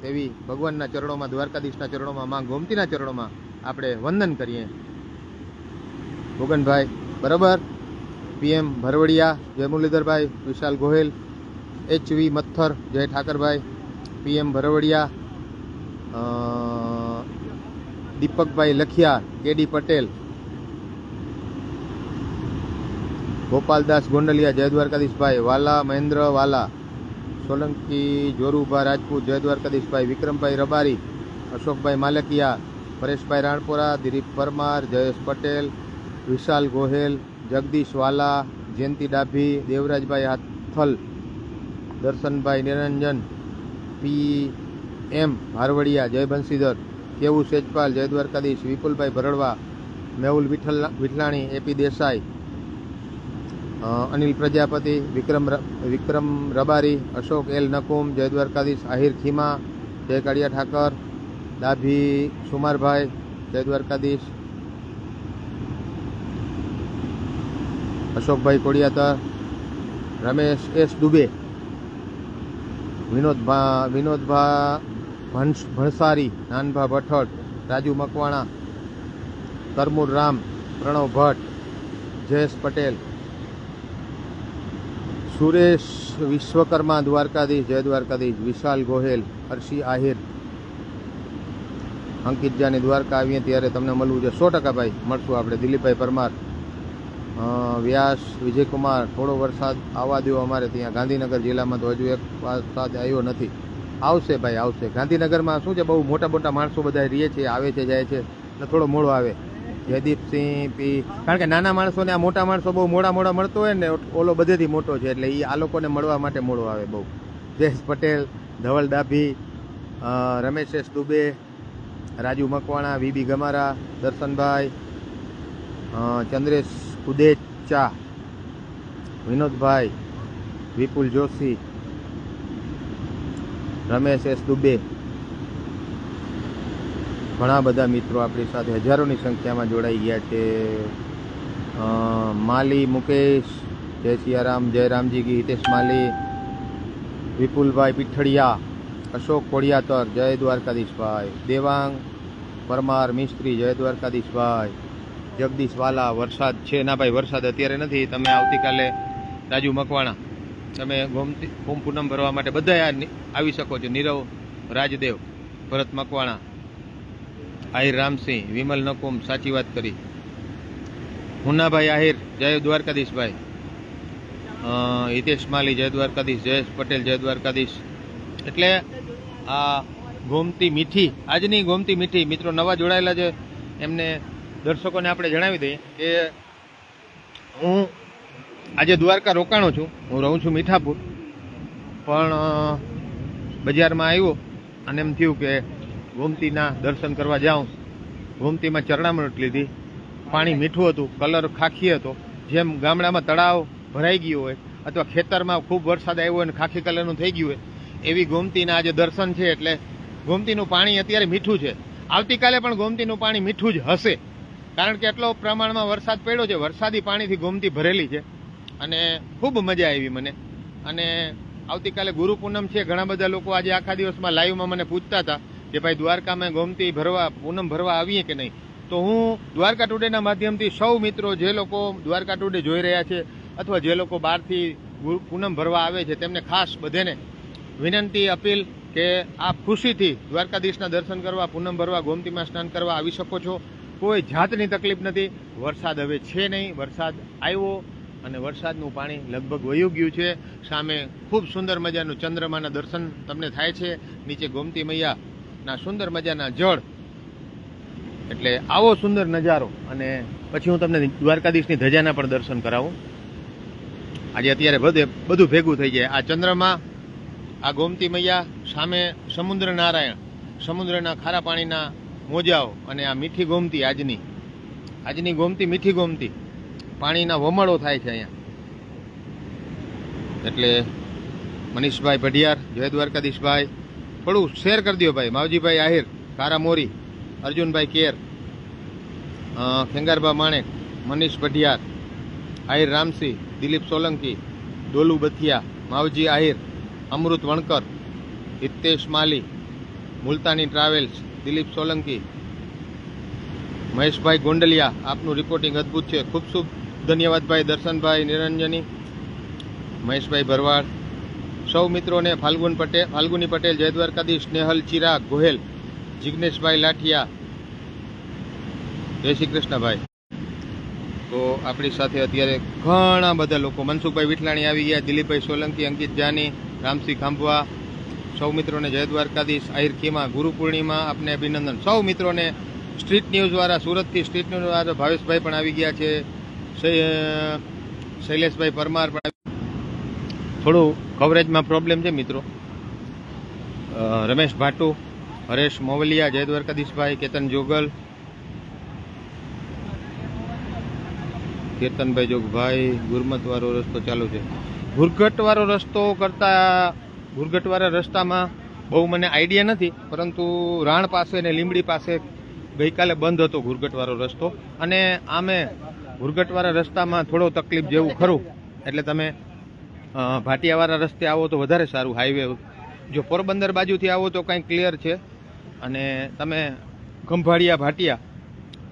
તેવી ભગવાનના ચરણોમાં, દ્વારકાધીશના ચરણોમાં, માં ગોમતીના ચરણોમાં આપણે વંદન કરીએ. ભોગનભાઈ બરાબર, PM ભરવડિયા, જય મુરલીધરભાઈ, વિશાલ ગોહેલ, HV મથ્થર, જય ઠાકરભાઈ, PM ભરવડિયા, દીપકભાઈ લખિયા, KD પટેલ, ગોપાલદાસ ગોંડલિયા, જય દ્વારકાધીશભાઈ, વાલા મહેન્દ્ર વાલા, સોલંકી જોરુભા રાજપૂત, જય દ્વારકાધીશભાઈ, વિક્રમભાઈ રબારી, અશોકભાઈ માલકિયા, પરેશભાઈ રાણપોરા, દિલીપ પરમાર, જયેશ પટેલ, વિશાલ ગોહેલ, જગદીશ વાલા, જયંતિ ડાભી, દેવરાજભાઈ હાથલ, દર્શનભાઈ નિરંજન, PM ભારવડિયા, જય બંસીધર, કેવું સેજપાલ, જય દ્વારકાધીશ, વિપુલભાઈ ભરડવા, મેહુલ વિઠલાણી, AP દેસાઈ, અનિલ પ્રજાપતિ, વિક્રમ રબારી, અશોક L નકુમ, જય દ્વારકાધીશ, આહિર ખીમા, જય કાળિયા ઠાકર, ડાભી સુમારભાઈ, જય દ્વારકાધીશ, અશોકભાઈ કોડિયાતર, રમેશ S દુબે, વિનોદભા ભણસારી, નાનભા ભઠ્ઠડ, રાજુ મકવાણા, તરમુર રામ, પ્રણવ ભટ્ટ, જયેશ પટેલ, સુરેશ વિશ્વકર્મા, દ્વારકાધીશ, જય દ્વારકાધીશ, વિશાલ ગોહેલ, હર્ષી આહિર, અંકિત જાની, દ્વારકા આવીએ ત્યારે તમને મળવું છે. 100% ભાઈ મળશું આપણે. દિલીપભાઈ પરમાર, વ્યાસ વિજયકુમાર, થોડો વરસાદ આવવા દો અમારે ત્યાં ગાંધીનગર જિલ્લામાં, તો હજુ એક વરસાદ આવ્યો નથી. આવશે ભાઈ, આવશે. ગાંધીનગરમાં શું છે, બહુ મોટા મોટા માણસો બધા રહે છે, આવે છે, જાય છે, એટલે થોડો મોડો આવે. જયદીપસિંહ પી, કારણ કે નાના માણસોને આ મોટા માણસો બહુ મોડા મળતો હોય ને, ઓલો બધેથી મોટો છે, એટલે એ આ લોકોને મળવા માટે મોડો આવે બહુ. જયેશ પટેલ, ધવલ ડાભી, રમેશ S દુબે, રાજુ મકવાણા, VB ગમારા, દર્શનભાઈ, ચંદ્રેશ ઉદેચા, વિનોદભાઈ, વિપુલ જોશી, રમેશ S દુબે, ઘણા બધા મિત્રો આપણી સાથે હજારોની સંખ્યામાં જોડાઈ ગયા છે. માલી મુકેશ, જય સિયારામ, જય રામજી કી, હિતેશ માલી, વિપુલભાઈ પીઠડિયા, અશોક કોડિયાતર, જય દ્વારકાધીશભાઈ, દેવાંગ પરમાર મિસ્ત્રી, જય દ્વારકાધીશભાઈ, જગદીશ વાલા. વરસાદ છે ના ભાઈ, વરસાદ અત્યારે નથી. તમે આવતીકાલે રાજુ મકવાણા, તમે ગોમતી પૂનમ ભરવા માટે બધા આવી શકો છો. નીરવ રાજદેવ, ભરત મકવાણા, આહિર રામસિંહ, વિમલ નકુમ, સાચી વાત કરી, મુન્નાભાઈ આહિર, જય દ્વારકાધીશભાઈ, હિતેશ માલી, જય દ્વારકાધીશ, જયેશ પટેલ, જય દ્વારકાધીશ. એટલે આ ગોમતી મીઠી, આજની ગોમતી મીઠી મિત્રો નવા જોડાયેલા છે, એમને દર્શકોને આપણે જણાવી દઈએ કે હું આજે દ્વારકા રોકાણો છું. હું રહું છું મીઠાપુર, પણ બજારમાં આવ્યો અને એમ થયું કે ગોમતીના દર્શન કરવા જાઉં. ગોમતીમાં ચરણામૃત લીધી, પાણી મીઠું હતું, કલર ખાખી હતો. જેમ ગામડામાં તળાવ ભરાઈ ગયું હોય અથવા ખેતરમાં ખૂબ વરસાદ આવ્યો હોય અને ખાખી કલરનું થઈ ગયું હોય, એવી ગોમતીના આજે દર્શન છે. એટલે ગોમતીનું પાણી અત્યારે મીઠું છે. આવતીકાલે પણ ગોમતીનું પાણી મીઠું જ હશે, કારણ કે એટલો પ્રમાણમાં વરસાદ પડ્યો છે. વરસાદી પાણીથી ગોમતી ભરેલી છે અને ખૂબ મજા આવી મને. અને આવતીકાલે ગુરુ પૂનમ છે. ઘણા બધા લોકો આજે આખા દિવસમાં લાઈવમાં મને પૂછતા હતા કે ભાઈ દ્વારકામાં ગોમતી ભરવા, પૂનમ ભરવા આવીએ કે નહીં. તો હું દ્વારકા ટુડેના માધ્યમથી સૌ મિત્રો, જે લોકો દ્વારકા ટુડે જોઈ રહ્યા છે અથવા જે લોકો બહારથી પૂનમ ભરવા આવે છે, તેમને ખાસ બધાને વિનંતી, અપીલ કે આપ ખુશીથી દ્વારકાધીશના દર્શન કરવા, પૂનમ ભરવા, ગોમતીમાં સ્નાન કરવા આવી શકો છો. કોઈ જાતની તકલીફ નથી. વરસાદ હવે છે નહીં, વરસાદ આવ્યો અને વરસાદનું પાણી લગભગ વયું ગયું છે. સામે ખૂબ સુંદર મજાનું ચંદ્રમાના દર્શન તમને થાય છે, નીચે ગોમતી મૈયાના સુંદર મજાના જળ. એટલે આવો સુંદર નજારો. અને પછી હું તમને દ્વારકાધીશની ધજાના પણ દર્શન કરાવું. આજે અત્યારે બધું ભેગું થઈ જાય. આ ચંદ્રમા, આ ગોમતી મૈયા, સામે સમુદ્ર નારાયણ, સમુદ્રના ખારા પાણીના મોજાઓ અને આ મીઠી ગોમતી આજની ગોમતી મીઠી ગોમતી પાણીના વમળો થાય છે અહીંયા. એટલે મનીષભાઈ ભડિયાર, જય દ્વારકાધીશભાઈ, થોડું શેર કરી દો ભાઈ. માવજીભાઈ આહિર, કારા મોરી, અર્જુનભાઈ કેર, ખેંગારભા માણેક, મનીષ ભડિયાર, આહિર રામસિંહ, દિલીપ સોલંકી, ડોલુ બથિયા, માવજી આહિર, અમૃત વણકર, હિતેશ માલી, મુલતાની ટ્રાવેલ્સ, દિલીપ સોલંકી, મહેશભાઈ ગોંડલિયા, આપનું રિપોર્ટિંગ અદ્ભુત છે, ખૂબ ખૂબ ધન્યવાદ ભાઈ. દર્શનભાઈ નિરંજની, મહેશભાઈ ભરવાડ, સૌ મિત્રોને ફાલ્ગુની પટેલ, જય દ્વારકાધીશ, સ્નેહલ ચિરાગ ગોહેલ, જિગ્નેશભાઈ લાઠિયા, જય શ્રી કૃષ્ણભાઈ. તો આપણી સાથે અત્યારે ઘણા બધા લોકો, મનસુખભાઈ વિઠલાણી આવી ગયા, દિલીપભાઈ સોલંકી, અંકિત જાની, રામસિંહ ખાંભવા, સૌ મિત્રોને જય દ્વારકાધીશ. આહિર ખીમા, ગુરુ પૂર્ણિમા, આપને અભિનંદન. સૌ મિત્રોને સ્ટ્રીટ ન્યૂઝવાળા, સુરતથી સ્ટ્રીટ ન્યૂઝવાળા ભાવેશભાઈ પણ આવી ગયા છે, શૈલેષભાઈ પરમાર પણ. થોડું કવરેજમાં પ્રોબ્લેમ છે મિત્રો. રમેશ ભાટુ, હરેશ મોવલિયા, જય દ્વારકાધીશભાઈ, કેતન જોગલ, કેતનભાઈ જોગભાઈ, ગુરમતવાળો રસ્તો ચાલુ છે. ઘુરઘટવાળો રસ્તો કરતા ઘુરઘટવાળા રસ્તામાં બહુ મને આઈડિયા નથી, પરંતુ રાણ પાસે ને લીંબડી પાસે ગઈકાલે બંધ હતો ઘુરઘટવાળો રસ્તો. અને આમે ઘુરઘટવાળા રસ્તામાં થોડો તકલીફ જેવું ખરું. એટલે તમે ભાટિયાવાળા રસ્તે આવો તો વધારે સારું. હાઈવે જો પોરબંદર બાજુથી આવો તો કંઈ ક્લિયર છે, અને તમે ખંભાળિયા ભાટિયા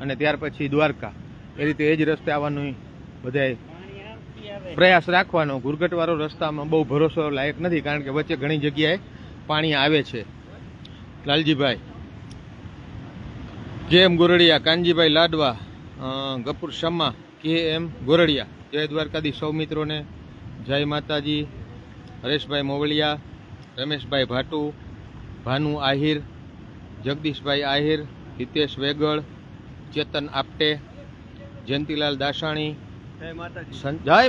અને ત્યાર પછી દ્વારકા એ રીતે એ જ રસ્તે આવવાનું બધાય પ્રયાસ રાખવાનો. ઘુરઘટવાળો રસ્તામાં બહુ ભરોસો લાયક નથી, કારણ કે વચ્ચે ઘણી જગ્યાએ પાણી આવે છે. લાલજીભાઈ, જે એમ ગોરડિયા, કાનજીભાઈ લાડવા, ગફુર શમ્મા, કે એમ ગોરડિયા, જય દ્વારકાધીશ. સૌ મિત્રોને જય માતાજી. હરેશભાઈ મોવલિયા, રમેશભાઈ ભાટુ, ભાનુ આહિર, જગદીશભાઈ આહિર, હિતેશ વેગળ, ચેતન આપટે, જયંતિલાલ દાસાણી, જય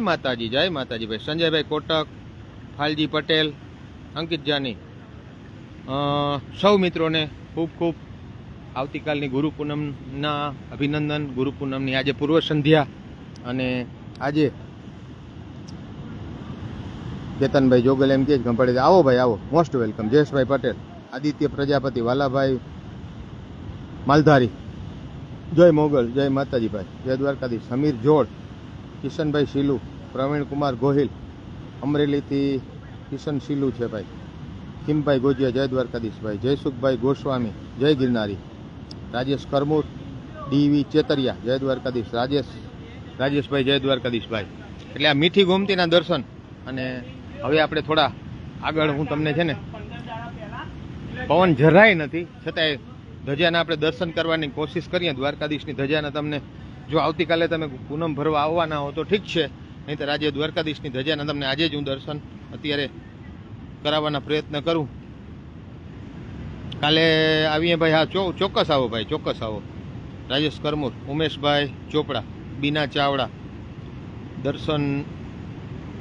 માતાજી, જય માતાજી ભાઈ. સંજયભાઈ કોટક, ફાલજી પટેલ, અંકિત જાની, સૌ મિત્રોને ખૂબ ખૂબ આવતીકાલની ગુરુ પૂનમના અભિનંદન. ગુરુ પૂનમની આજે પૂર્વ સંધ્યા, અને આજે કેતનભાઈ જોગલ એમ કે ગંભાડી, આવો ભાઈ આવો, મોસ્ટ વેલકમ. જયેશભાઈ પટેલ, આદિત્ય પ્રજાપતિ, વાલાભાઈ માલધારી, જય મોગલ, જય માતાજી ભાઈ, જય દ્વારકાધીશ. સમીર જોડ, કિશનભાઈ શીલુ, પ્રવીણ કુમાર ગોહિલ, અમરેલીથી કિશન શીલુ છે ભાઈ, કિમભાઈ ગોજિયા, જય દ્વારકાધીશ ભાઈ. જયસુખભાઈ ગોસ્વામી, જય ગિરનારી. રાજેશ કરમૂર, ડીવી ચેતરિયા, જય દ્વારકાધીશ. રાજેશભાઈ, જય દ્વારકાધીશ ભાઈ. એટલે આ મીઠી ગોમતીના દર્શન. અને હવે આપણે થોડા આગળ, હું તમને છે ને, પવન જરાય નથી છતાંય ધજાના આપણે દર્શન કરવાની કોશિશ કરીએ. દ્વારકાધીશની ધજાના તમને જો આવતીકાલે તમે પૂનમ ભરવા આવવાના હો તો ઠીક છે, નહીં તો આજે દ્વારકાધીશની ધજાના તમને આજે જ હું દર્શન અત્યારે કરાવવાના પ્રયત્ન કરું. કાલે આવીએ ભાઈ. હા, ચોક્કસ આવો ભાઈ, ચોક્કસ આવો. રાજેશ કરમૂર, ઉમેશભાઈ ચોપડા, બીના ચાવડા, દર્શન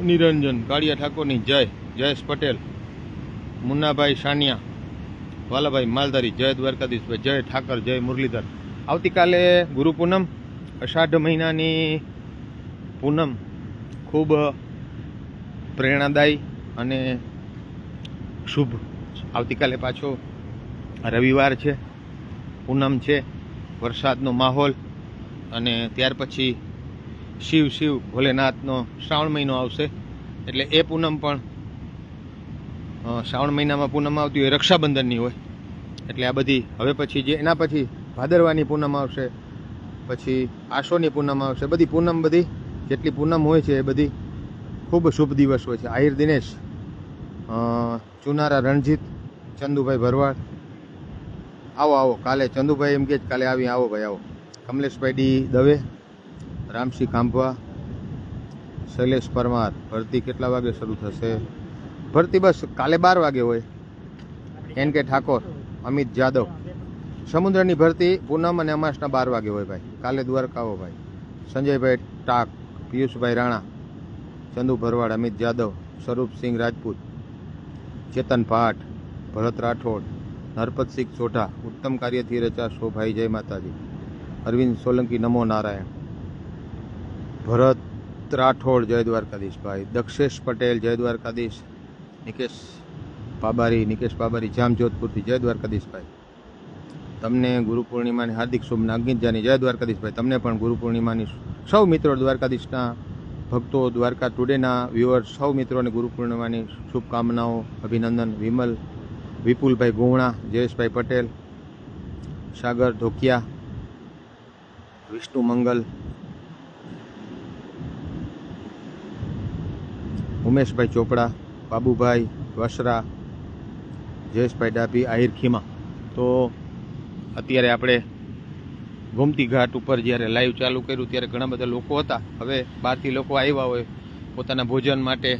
નિરંજન, કાળિયા ઠાકોરની જય, જયેશ પટેલ, મુન્નાભાઈ સાનિયા, વાલાભાઈ માલધારી, જય દ્વારકાધીશભાઈ, જય ઠાકર, જય મુરલીધર. આવતીકાલે ગુરુ પૂનમ, અષાઢ મહિનાની પૂનમ ખૂબ પ્રેરણાદાયી અને શુભ. આવતીકાલે પાછો રવિવાર છે, પૂનમ છે, વરસાદનો માહોલ, અને ત્યાર પછી શિવ ભોલેનાથનો શ્રાવણ મહિનો આવશે. એટલે એ પૂનમ પણ શ્રાવણ મહિનામાં પૂનમ આવતી હોય, રક્ષાબંધનની હોય. એટલે આ બધી હવે પછી જે એના પછી ભાદરવાની પૂનમ આવશે, પછી આશોની પૂનમ આવશે. બધી પૂનમ, બધી જેટલી પૂનમ હોય છે એ બધી ખૂબ શુભ દિવસ હોય છે. આહિર દિનેશ, ચુનારા રણજીત, ચંદુભાઈ ભરવાડ, આવો કાલે. ચંદુભાઈ એમ કે કાલે આવી, આવો ભાઈ આવો. કમલેશભાઈ ડી દવે, રામસિંહ ખાંભવા, શૈલેષ પરમાર. ભરતી કેટલા વાગે શરૂ થશે? ભરતી બસ કાલે 12 વાગે હોય. એન કે ઠાકોર, અમિત જાદવ. સમુદ્રની ભરતી પૂનમ અને અમાસના 12 વાગે હોય ભાઈ. કાલે દ્વારકા આવો ભાઈ. સંજયભાઈ ટાક, પિયુષભાઈ રાણા, ચંદુ ભરવાડ, અમિત જાદવ, સ્વરૂપસિંહ રાજપૂત, ચેતન ભાટ, ભરત રાઠોડ, નરપતસિંહ સોઢા, ઉત્તમ કાર્યથી રચા શોભાઈ, જય માતાજી. અરવિંદ સોલંકી, નમો નારાયણ. ભરત રાઠોડ, જય દ્વારકાધીશ ભાઈ. દક્ષેશ પટેલ, જય દ્વારકાધીશ. નિકેશ પાબારી જામજોધપુરથી, જય દ્વારકાધીશ ભાઈ. તમને ગુરુ પૂર્ણિમાની હાર્દિક શુભના. અંકિતજાની, જય દ્વારકાધીશ ભાઈ. તમને પણ ગુરુ પૂર્ણિમાની સૌ મિત્રો, દ્વારકાધીશના ભક્તો, દ્વારકા ટુડેના વ્યુઅર્સ, સૌ મિત્રોને ગુરુ પૂર્ણિમાની શુભકામનાઓ, અભિનંદન. વિપુલભાઈ ગુણા, જયેશભાઈ પટેલ, સાગર ધોકિયા, વિષ્ણુ મંગલ, ઉમેશભાઈ ચોપડા, બાબુભાઈ વસરા, જયેશભાઈ ડાભી, આહિર ખીમા. તો અત્યારે આપણે ગોમતી ઘાટ ઉપર જ્યારે લાઈવ ચાલુ કર્યું ત્યારે ઘણા બધા લોકો હતા. હવે બહારથી લોકો આવ્યા હોય પોતાના ભોજન માટે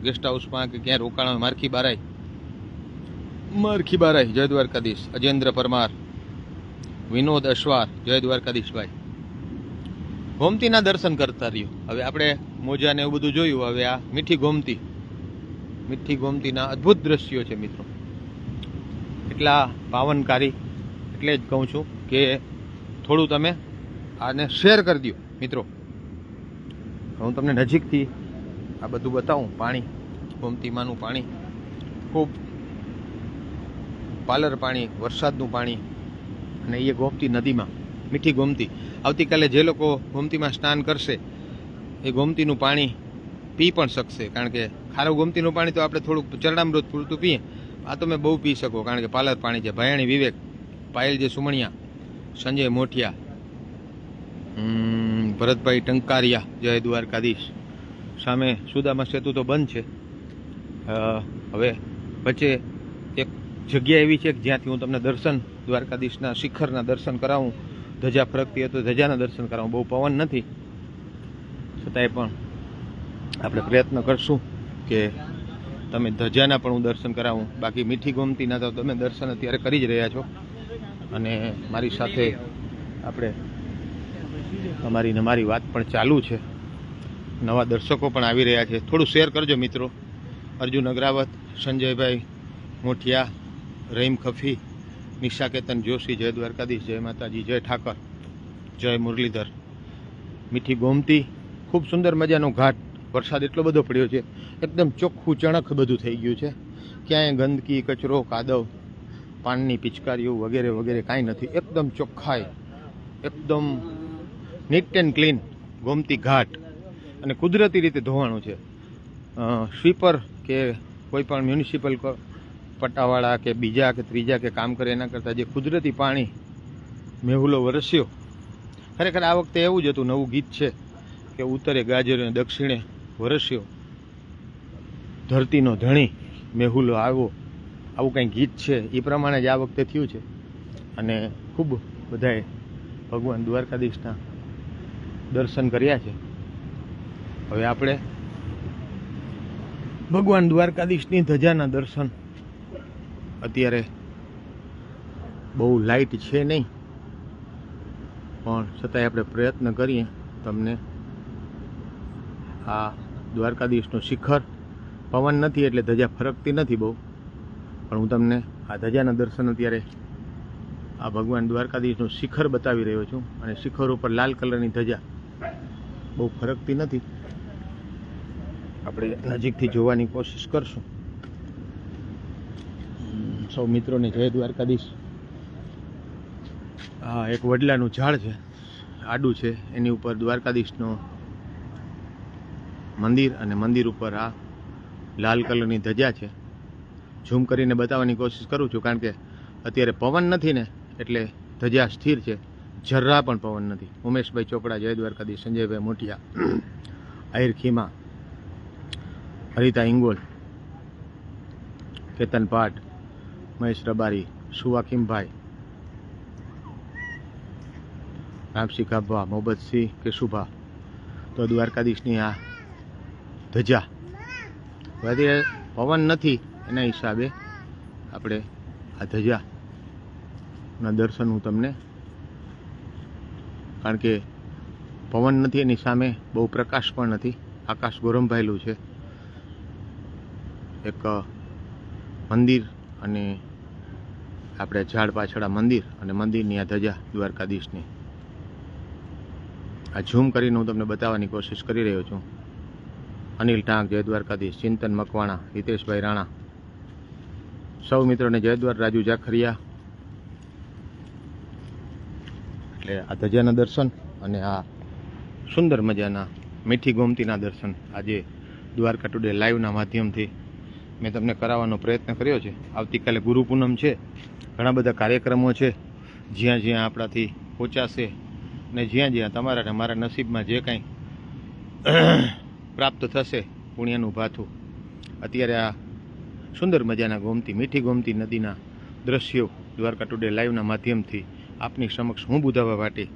ગેસ્ટ હાઉસમાં કે ક્યાં રોકાણ. મારખી બારાઈ, જય દ્વારકાધીશ. અજેન્દ્ર પરમાર, વિનોદ અશ્વાર, જય દ્વારકાધીશ ભાઈ. ગોમતીના દર્શન કરતા રહ્યો. હવે આપણે મોજા ને એવું બધું જોયું. હવે આ મીઠી ગોમતીના અદ્ભુત દ્રશ્યો છે મિત્રો, એટલા પાવનકારી. એટલે જ કહું છું કે થોડું તમે આને શેર કરી દો મિત્રો. હું તમને નજીકથી આ બધું બતાવું. પાણી, ગોમતીમાંનું પાણી, ખૂબ પાલર પાણી, વરસાદનું પાણી. અને એ ગોમતી નદીમાં, મીઠી ગોમતી. આવતીકાલે જે લોકો ગોમતીમાં સ્નાન કરશે એ ગોમતીનું પાણી પી પણ શકશે. કારણ કે ખારું ગોમતીનું પાણી તો આપણે થોડુંક ચરણામૃત પૂરતું પીએ. આ તમે બહુ પી શકો, કારણ કે પાલર પાણી છે. ભયાણી વિવેક, પાયલ જે સુમણિયા, સંજય મોઠિયા, ભરતભાઈ ટંકારિયા, જય દ્વારકાધીશ. સામે સુદામા સેતુ તો બંધ છે. હવે વચ્ચે એક જગ્યા એવી છે કે જ્યાંથી હું તમને દ્વારકાધીશના શિખરના દર્શન કરાવું. ધજા ફરકતી હોય તો ધજાના દર્શન કરાવું. બહુ પવન નથી, છતાંય પણ આપણે પ્રયત્ન કરશું કે તમે ધજાના પણ હું દર્શન કરાવું. બાકી મીઠી ગોમતીના તો તમે દર્શન અત્યારે કરી જ રહ્યા છો. અને મારી સાથે આપણે મારી વાત પણ ચાલુ છે. નવા દર્શકો પણ આવી રહ્યા છે. થોડું શેર કરજો મિત્રો. અર્જુન અગ્રાવત, સંજયભાઈ મોઠિયા, રહીમ ખફી, નિશા કેતન જોશી, જય દ્વારકાધીશ, જય માતાજી, જય ઠાકર, જય મુરલીધર. મીઠી ગોમતી, ખૂબ સુંદર મજાનો ઘાટ. વરસાદ એટલો બધો પડ્યો છે, એકદમ ચોખ્ખું ચણક બધું થઈ ગયું છે. ક્યાંય ગંદકી, કચરો, કાદવ, પાનની પિચકારીઓ વગેરે વગેરે કાંઈ નથી. એકદમ ચોખ્ખાઈ, એકદમ નીટ એન્ડ ક્લીન ગોમતી ઘાટ. અને કુદરતી રીતે ધોવાણું છે. સ્વીપર કે કોઈ પણ મ્યુનિસિપલ પટ્ટાવાળા કે બીજા કે ત્રીજા કે કામ કરે એના કરતાં જે કુદરતી પાણી મેહુલો વરસ્યો. ખરેખર આ વખતે એવું જ હતું, નવું ગીત છે કે ઉત્તરે ગાજર અને દક્ષિણે વરસ્યો, ધરતીનો ધણી મેહુલો આવ્યો. આવું કંઈ ગીત છે. એ પ્રમાણે જ આ વખતે થયું છે. અને ખૂબ બધાએ ભગવાન દ્વારકાધીશના દર્શન કર્યા છે. હવે આપણે ભગવાન દ્વારકાધીશની ધજાના દર્શન, અત્યારે બહુ લાઇટ છે નહીં, પણ છતાંય આપણે પ્રયત્ન કરીએ તમને આ દ્વારકાધીશનું શિખર. પવન નથી એટલે ધજા ફરકતી નથી બહુ, પણ હું તમને આ ધજાના દર્શન અત્યારે આ ભગવાન દ્વારકાધીશનું શિખર બતાવી રહ્યો છું. અને શિખર ઉપર લાલ કલરની ધજા બહુ ફરકતી નથી. આપણે નજીકથી જોવાની કોશિશ કરશું. સૌ મિત્રોને જય દ્વારકાધીશ. આ એક વડલાનું ઝાડ છે, આડું છે, એની ઉપર દ્વારકાધીશનો મંદિર, અને મંદિર ઉપર આ લાલ કલરની ધજા છે. ઝૂમ કરીને બતાવવાની કોશિશ કરું છું, કારણ કે અત્યારે પવન નથી ને એટલે ધજા સ્થિર છે. જરા પણ પવન નથી. ઉમેશભાઈ ચોપડા, જય દ્વારકાધીશ. સંજયભાઈ મોઠિયા, આહિર ખીમા, હરિતા ઇંગોલ, કેતન પાટ, મહેશ રબારી, સુવાકીમભાઈ, રામસિંહ કાભા, મોહબ્બતસિંહ કેશુભા. તો દ્વારકાધીશની આ ધજા, અત્યારે પવન નથી એના હિસાબે આપણે આ ધજાના દર્શન હું તમને, કારણ કે પવન નથી એની સામે બહુ પ્રકાશ પણ નથી. આકાશ ગોરંભાયેલું છે. એક મંદિર અને આપણે ઝાડ પાછળ આ મંદિર અને મંદિરની આ ધજા દ્વારકાધીશની આ ઝૂમ કરીને હું તમને બતાવવાની કોશિશ કરી રહ્યો છું. અનિલ ટાંક, જય દ્વારકાધીશ, ચિંતન મકવાણા, હિતેશભાઈ રાણા, સૌ મિત્રોને જય દ્વાર, રાજુ જાખરિયા. એટલે આ ધજાના દર્શન અને આ સુંદર મજાના મીઠી ગોમતીના દર્શન આજે દ્વારકા ટુડે લાઈવના માધ્યમથી મેં તમને કરાવવાનો પ્રયત્ન કર્યો છે. આવતીકાલે ગુરુ પૂનમ છે, ઘણા બધા કાર્યક્રમો છે, જ્યાં જ્યાં આપણાથી પહોંચાશે ને જ્યાં જ્યાં તમારા ને મારા નસીબમાં જે કાંઈ પ્રાપ્ત થશે પુણ્યનું ભાથું. અત્યારે આ સુંદર મજાના ગોમતી, મીઠી ગોમતી નદીના દ્રશ્યો દ્વારકા ટુડે લાઈવના માધ્યમથી આપની સમક્ષ હું બુધાવા વાટી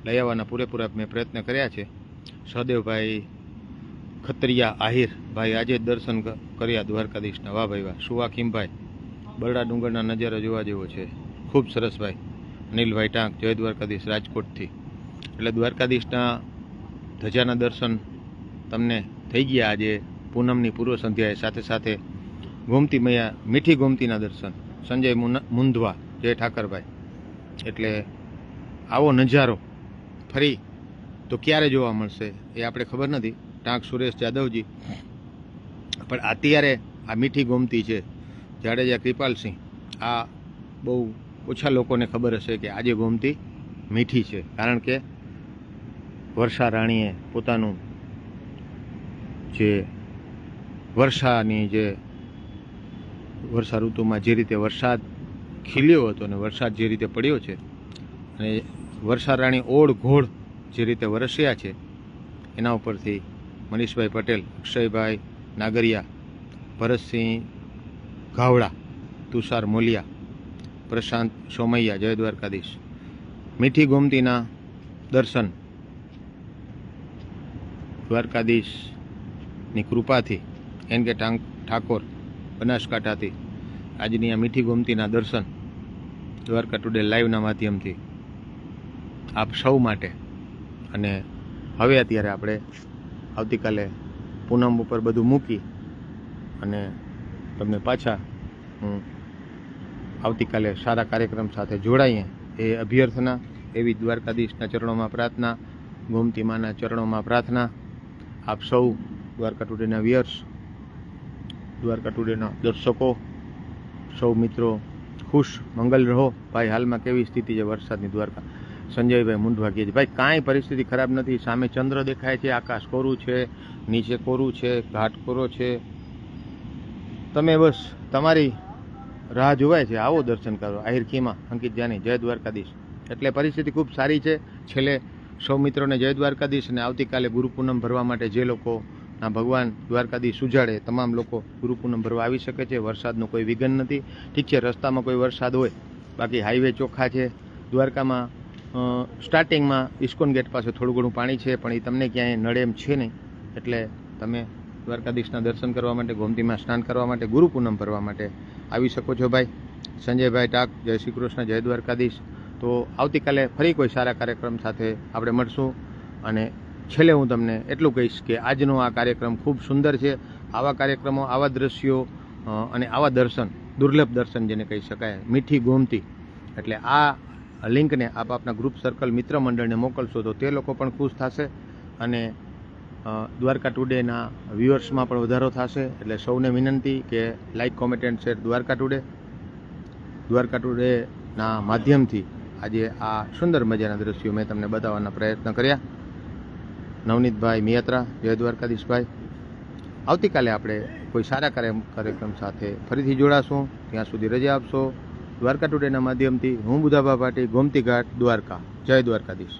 લઈ આવવાના પૂરેપૂરા મેં પ્રયત્ન કર્યા છે. સહદેવભાઈ ખત્રિયા આહિર ભાઈ આજે દર્શન કર્યા દ્વારકાધીશના. વાહ ભાઈ વાહ. સુવા ખીમભાઈ, બરડા ડુંગરના નજારો જોવા જેવો છે, ખૂબ સરસ ભાઈ. અનિલભાઈ ટાંક, જય દ્વારકાધીશ, રાજકોટથી. એટલે દ્વારકાધીશના ધજાના દર્શન તમને થઈ ગયા આજે પૂનમની પૂર્વ સંધ્યાએ. સાથે સાથે ગોમતી મૈયા મીઠી ગોમતીના દર્શન સંજય મુંધવા, જય ઠાકરભાઈ. એટલે આવો નજારો ફરી તો ક્યારે જોવા મળશે એ આપણે ખબર નથી. ટાંક સુરેશ જાદવજી, પણ અત્યારે આ મીઠી ગોમતી છે. જાડેજા કૃપાલસિંહ, આ બહુ ઓછા લોકોને ખબર હશે કે આજે ગોમતી મીઠી છે, કારણ કે વર્ષા રાણીએ પોતાનું જે વર્ષા ઋતુમાં જે રીતે વરસાદ ખીલ્યો હતો અને વરસાદ જે રીતે પડ્યો છે અને વર્ષા રાણી ઓળ ઘોળ જે રીતે વરસ્યા છે, એના ઉપરથી મનીષભાઈ પટેલ, અક્ષયભાઈ નાગરિયા, ભરતસિંહ ઘાવડા, તુષાર મોલિયા, પ્રશાંત સોમૈયા, જય દ્વારકાધીશ. મીઠી ગોમતીના દર્શન દ્વારકાધીશની કૃપાથી, એન કે ઠાકોર બનાસકાંઠાથી આજની આ મીઠી ગોમતીના દર્શન દ્વારકા ટુડે લાઈવના માધ્યમથી આપ સૌ માટે. અને હવે અત્યારે આપણે આવતીકાલે પૂનમ ઉપર બધું મૂકી અને તમને પાછા હું આવતીકાલે સારા કાર્યક્રમ સાથે જોડાઈએ એ અભ્યર્થના, એવી દ્વારકાધીશના ચરણોમાં પ્રાર્થના, ગોમતી માના ચરણોમાં પ્રાર્થના. આપ સૌ દ્વારકા ટુડેના વ્યુઅર્સ, દ્વારકા ટુડેના દર્શકો, સૌ મિત્રો ખુશ મંગલ રહો. ભાઈ હાલમાં કેવી સ્થિતિ છે વરસાદની દ્વારકા? સંજયભાઈ મુંડવા કહે છે ભાઈ કાંઈ પરિસ્થિતિ ખરાબ નથી. સામે ચંદ્ર દેખાય છે, આકાશ કોરું છે, નીચે કોરું છે, ઘાટ કોરો છે. તમે બસ તમારી રાહ જોવાય છે, આવો દર્શન કરો. આહિર ખીમા, અંકિત જાની, જય દ્વારકાધીશ. એટલે પરિસ્થિતિ ખૂબ સારી છે. છેલ્લે સૌ મિત્રોને જય દ્વારકાધીશ. અને આવતીકાલે ગુરુ પૂનમ ભરવા માટે જે લોકોના ભગવાન દ્વારકાધીશ ઉજાડે તમામ લોકો ગુરુ પૂનમ ભરવા આવી શકે છે. વરસાદનું કોઈ વિઘન નથી. ઠીક છે, રસ્તામાં કોઈ વરસાદ હોય, બાકી હાઈવે ચોખ્ખા છે. દ્વારકામાં સ્ટાર્ટિંગમાં ઇસ્કોન ગેટ પાસે થોડું ઘણું પાણી છે, પણ એ તમને ક્યાંય નડે એમ છે નહીં. એટલે તમે દ્વારકાધીશના દર્શન કરવા માટે, ગોમતીમાં સ્નાન કરવા માટે, ગુરુ પૂનમ ભરવા માટે આવી શકો છો ભાઈ. સંજયભાઈ ટાંક, જય શ્રી કૃષ્ણ, જય દ્વારકાધીશ. તો આવતીકાલે ફરી કોઈ સારા કાર્યક્રમ સાથે આપણે મળશું. અને છેલ્લે હું તમને એટલું કહીશ કે આજનો આ કાર્યક્રમ ખૂબ સુંદર છે. આવા કાર્યક્રમો, આવા દ્રશ્યો અને આવા દર્શન, દુર્લભ દર્શન જેને કહી શકાય, મીઠી ગોમતી. એટલે આ લિંકને આપ આપના ગ્રુપ સર્કલ, મિત્ર મંડળને મોકલશો તો તે લોકો પણ ખુશ થશે અને દ્વારકા ટુડેના વ્યુઅર્સમાં પણ વધારો થશે. એટલે સૌને વિનંતી કે like, comment and share Dwarka today. Dwarka ટુડેના માધ્યમથી આજે આ સુંદર મજાના દ્રશ્યો મેં તમને બતાવવાના પ્રયત્ન કર્યા. નવનીતભાઈ મિયાત્રા, જય દ્વારકાધીશભાઈ. આવતીકાલે આપણે કોઈ સારા કાર્યક્રમ સાથે ફરીથી જોડાશું. ત્યાં સુધી રજા આપશો. દ્વારકા ટુડેના માધ્યમથી હું બુધાભા પાટી, ગોમતી ઘાટ, દ્વારકા. જય દ્વારકાધીશ.